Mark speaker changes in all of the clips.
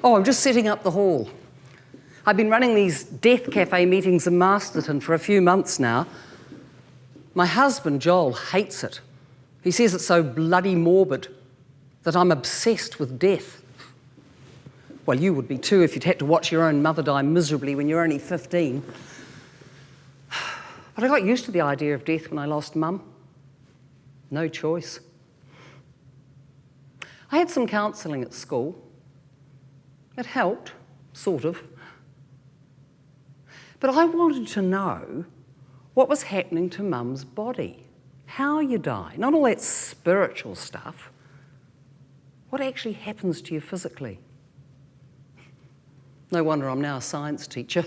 Speaker 1: Oh, I'm just setting up the hall. I've been running these death cafe meetings in Masterton for a few months now. My husband, Joel, hates it. He says it's so bloody morbid, that I'm obsessed with death. Well, you would be too if you'd had to watch your own mother die miserably when you're only 15. But I got used to the idea of death when I lost Mum. No choice. I had some counselling at school. It helped, sort of. But I wanted to know what was happening to Mum's body, how you die, not all that spiritual stuff. What actually happens to you physically? No wonder I'm now a science teacher.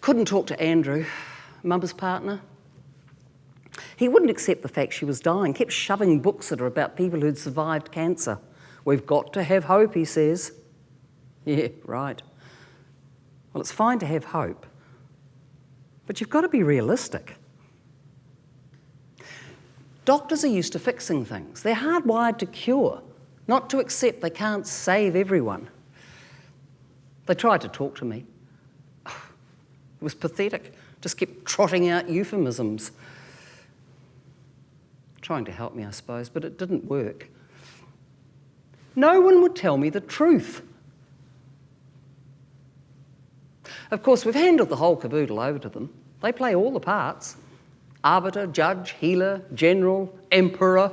Speaker 1: Couldn't talk to Andrew, Mum's partner. He wouldn't accept the fact she was dying, kept shoving books at her about people who'd survived cancer. We've got to have hope, he says. Yeah, right. Well, it's fine to have hope, but you've got to be realistic. Doctors are used to fixing things. They're hardwired to cure, not to accept they can't save everyone. They tried to talk to me. It was pathetic. Just kept trotting out euphemisms. Trying to help me, I suppose, but it didn't work. No one would tell me the truth. Of course, we've handed the whole caboodle over to them. They play all the parts. Arbiter, judge, healer, general, emperor.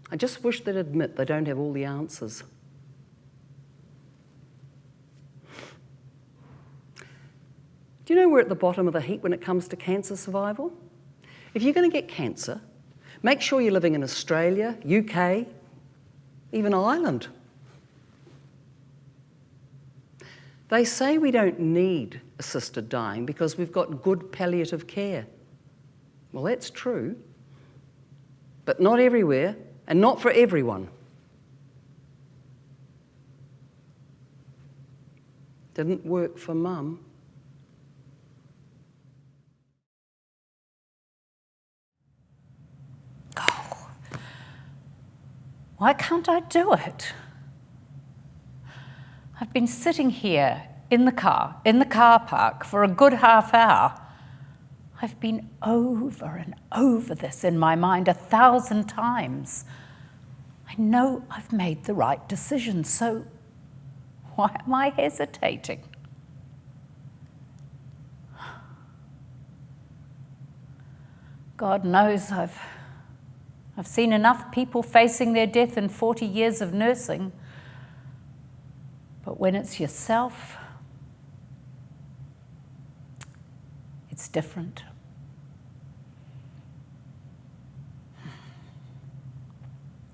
Speaker 1: I just wish they'd admit they don't have all the answers. Do you know we're at the bottom of the heap when it comes to cancer survival? If you're going to get cancer, make sure you're living in Australia, UK, even Ireland. They say we don't need assisted dying because we've got good palliative care. Well, that's true, but not everywhere and not for everyone. Didn't work for Mum.
Speaker 2: Oh, why can't I do it? I've been sitting here in the car park for a good half hour. I've been over and over this in my mind 1,000 times. I know I've made the right decision, so why am I hesitating? God knows I've seen enough people facing their death in 40 years of nursing. But when it's yourself, it's different.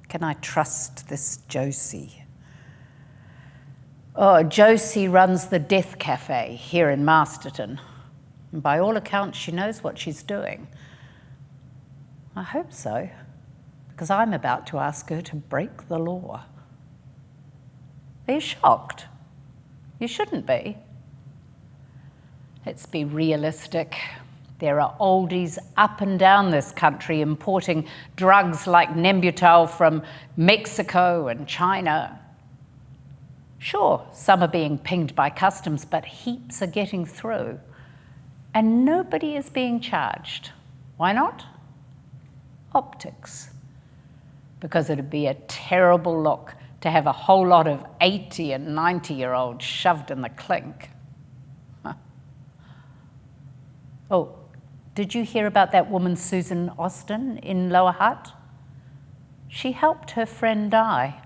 Speaker 2: Can I trust this Josie? Oh, Josie runs the Death Cafe here in Masterton. And by all accounts, she knows what she's doing. I hope so, because I'm about to ask her to break the law. Are you shocked? You shouldn't be. Let's be realistic. There are oldies up and down this country importing drugs like Nembutal from Mexico and China. Sure, some are being pinged by customs, but heaps are getting through. And nobody is being charged. Why not? Optics. Because it'd be a terrible look to have a whole lot of 80 and 90-year-olds shoved in the clink. Huh. Oh, did you hear about that woman Susan Austin in Lower Hutt? She helped her friend die,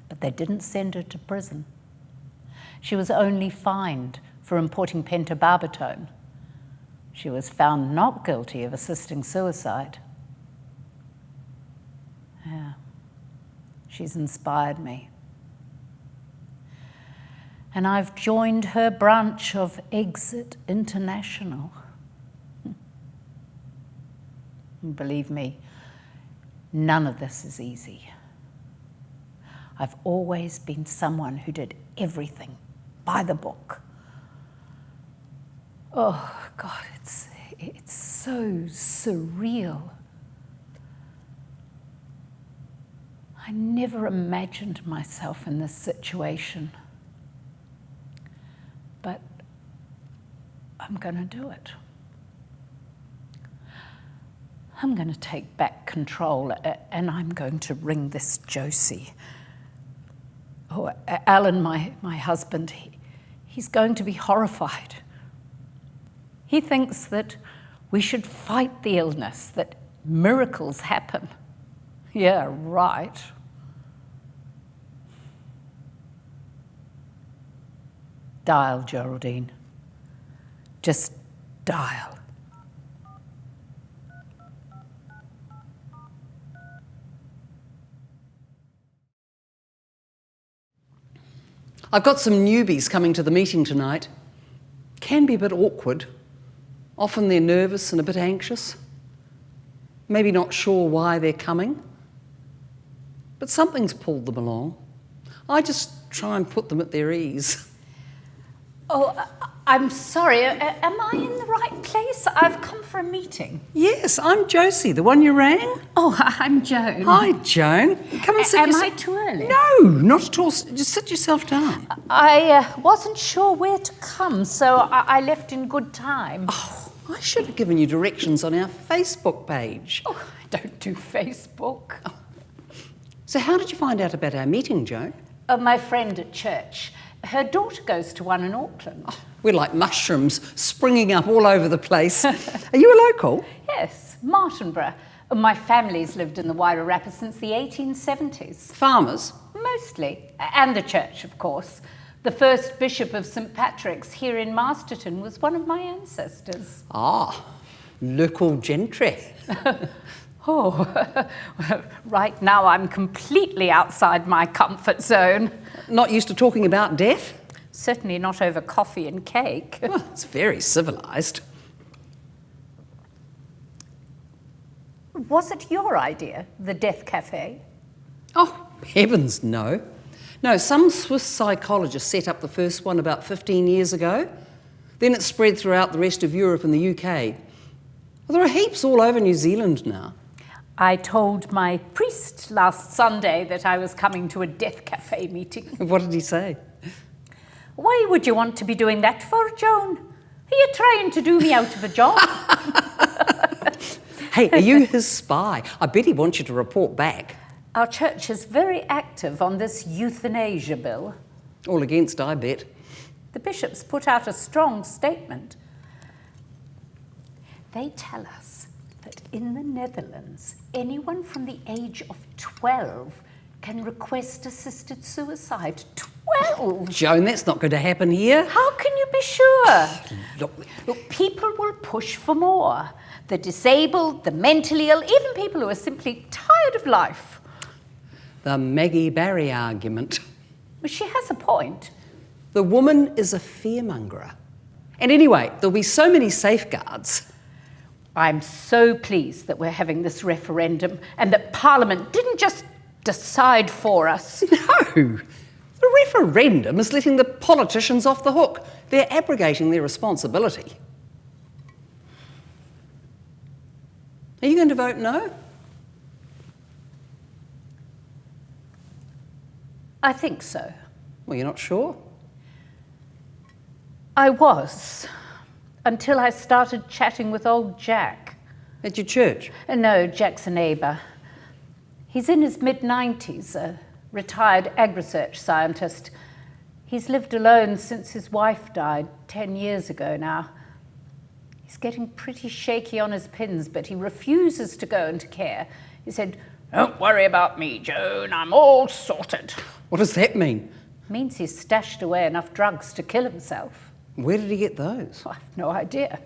Speaker 2: but they didn't send her to prison. She was only fined for importing pentobarbital. She was found not guilty of assisting suicide. Yeah. She's inspired me. And I've joined her branch of Exit International. And believe me, none of this is easy. I've always been someone who did everything by the book. Oh, God, it's so surreal. I never imagined myself in this situation. But I'm going to do it. I'm going to take back control, and I'm going to ring this Josie. Oh, Alan, my husband, he's going to be horrified. He thinks that we should fight the illness, that miracles happen. Yeah, right. Dial, Geraldine. Just dial.
Speaker 1: I've got some newbies coming to the meeting tonight. Can be a bit awkward. Often they're nervous and a bit anxious. Maybe not sure why they're coming. But something's pulled them along. I just try and put them at their ease.
Speaker 2: Oh, I'm sorry. Am I in the right place? I've come for a meeting.
Speaker 1: Yes, I'm Josie, the one you rang.
Speaker 2: Oh, I'm Joan.
Speaker 1: Hi, Joan. Come and sit
Speaker 2: Am
Speaker 1: yourself...
Speaker 2: I too early?
Speaker 1: No, not at all. Just sit yourself down.
Speaker 2: I wasn't sure where to come, so I left in good time.
Speaker 1: Oh, I should have given you directions on our Facebook page.
Speaker 2: Oh, I don't do Facebook.
Speaker 1: Oh. So how did you find out about our meeting, Joan?
Speaker 2: My friend at church. Her daughter goes to one in Auckland.
Speaker 1: Oh, we're like mushrooms springing up all over the place. Are you a local?
Speaker 2: Yes, Martinborough. My family's lived in the Wairarapa since the 1870s.
Speaker 1: Farmers?
Speaker 2: Mostly. And the church, of course. The first bishop of St Patrick's here in Masterton was one of my ancestors.
Speaker 1: Ah, local gentry.
Speaker 2: Oh, right now I'm completely outside my comfort zone.
Speaker 1: Not used to talking about death?
Speaker 2: Certainly not over coffee and cake.
Speaker 1: Well, it's very civilised.
Speaker 2: Was it your idea, the Death Cafe?
Speaker 1: Oh, heavens no. No, some Swiss psychologist set up the first one about 15 years ago. Then it spread throughout the rest of Europe and the UK. Well, there are heaps all over New Zealand now.
Speaker 2: I told my priest last Sunday that I was coming to a Death Cafe meeting.
Speaker 1: What did he say?
Speaker 2: Why would you want to be doing that for, Joan? Are you trying to do me out of a job?
Speaker 1: Hey, are you his spy? I bet he wants you to report back.
Speaker 2: Our church is very active on this euthanasia bill.
Speaker 1: All against, I bet.
Speaker 2: The bishops put out a strong statement. They tell us that in the Netherlands, anyone from the age of 12 can request assisted suicide. 12?
Speaker 1: Joan, that's not going to happen here.
Speaker 2: How can you be sure?
Speaker 1: Look,
Speaker 2: People will push for more. The disabled, the mentally ill, even people who are simply tired of life.
Speaker 1: the Maggie Barry argument.
Speaker 2: Well, she has a point.
Speaker 1: The woman is a fearmongerer. And anyway, there'll be so many safeguards.
Speaker 2: I'm so pleased that we're having this referendum and that Parliament didn't just decide for us.
Speaker 1: No, the referendum is letting the politicians off the hook. They're abrogating their responsibility. Are you going to vote no?
Speaker 2: I think so.
Speaker 1: Well, you're not sure?
Speaker 2: I was, until I started chatting with old Jack.
Speaker 1: At your church?
Speaker 2: No, Jack's a neighbour. He's in his mid-90s, a retired ag-research scientist. He's lived alone since his wife died 10 years ago now. He's getting pretty shaky on his pins, but he refuses to go into care. He said, "Don't worry about me, Joan, I'm all sorted."
Speaker 1: What does that mean?
Speaker 2: Means he's stashed away enough drugs to kill himself.
Speaker 1: Where did he get those?
Speaker 2: I have no idea.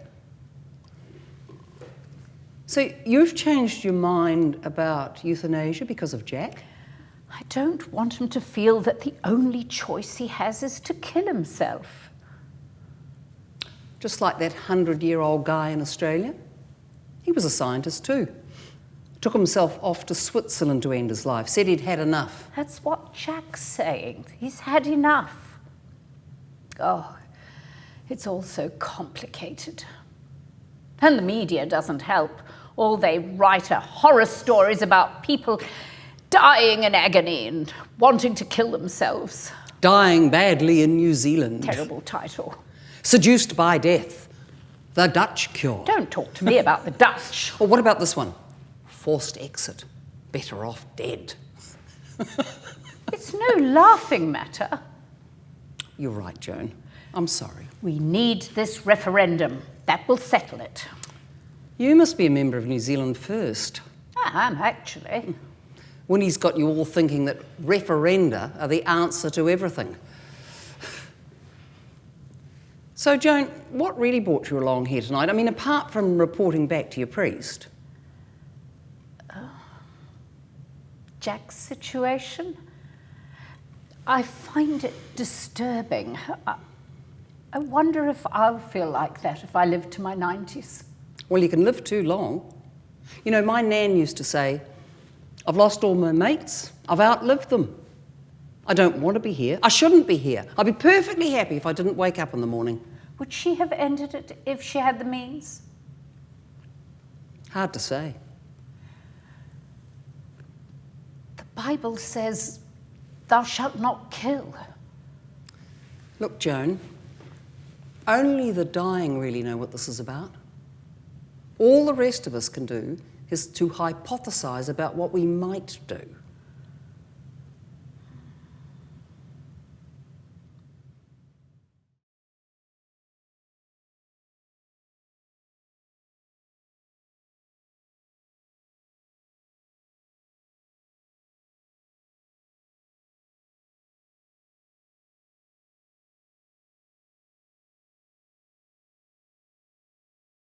Speaker 1: So you've changed your mind about euthanasia because of Jack?
Speaker 2: I don't want him to feel that the only choice he has is to kill himself.
Speaker 1: Just like that 100-year-old guy in Australia. He was a scientist too. Took himself off to Switzerland to end his life, said he'd had enough.
Speaker 2: That's what Jack's saying. He's had enough. Oh, it's all so complicated. And the media doesn't help. All they write are horror stories about people dying in agony and wanting to kill themselves.
Speaker 1: Dying badly in New Zealand.
Speaker 2: Terrible title.
Speaker 1: Seduced by death. The Dutch cure.
Speaker 2: Don't talk to me about the Dutch.
Speaker 1: Or what about this one? Forced exit. Better off dead.
Speaker 2: It's no laughing matter.
Speaker 1: You're right, Joan. I'm sorry.
Speaker 2: We need this referendum. That will settle it.
Speaker 1: You must be a member of New Zealand First.
Speaker 2: I am, actually.
Speaker 1: Winnie's got you all thinking that referenda are the answer to everything. So, Joan, what really brought you along here tonight? I mean, apart from reporting back to your priest.
Speaker 2: Jack's situation? I find it disturbing. I wonder if I'll feel like that if I live to my 90s.
Speaker 1: Well, you can live too long. You know, my nan used to say, I've lost all my mates. I've outlived them. I don't want to be here. I shouldn't be here. I'd be perfectly happy if I didn't wake up in the morning.
Speaker 2: Would she have ended it if she had the means?
Speaker 1: Hard to say.
Speaker 2: The Bible says, thou shalt not kill.
Speaker 1: Look, Joan, only the dying really know what this is about. All the rest of us can do is to hypothesise about what we might do.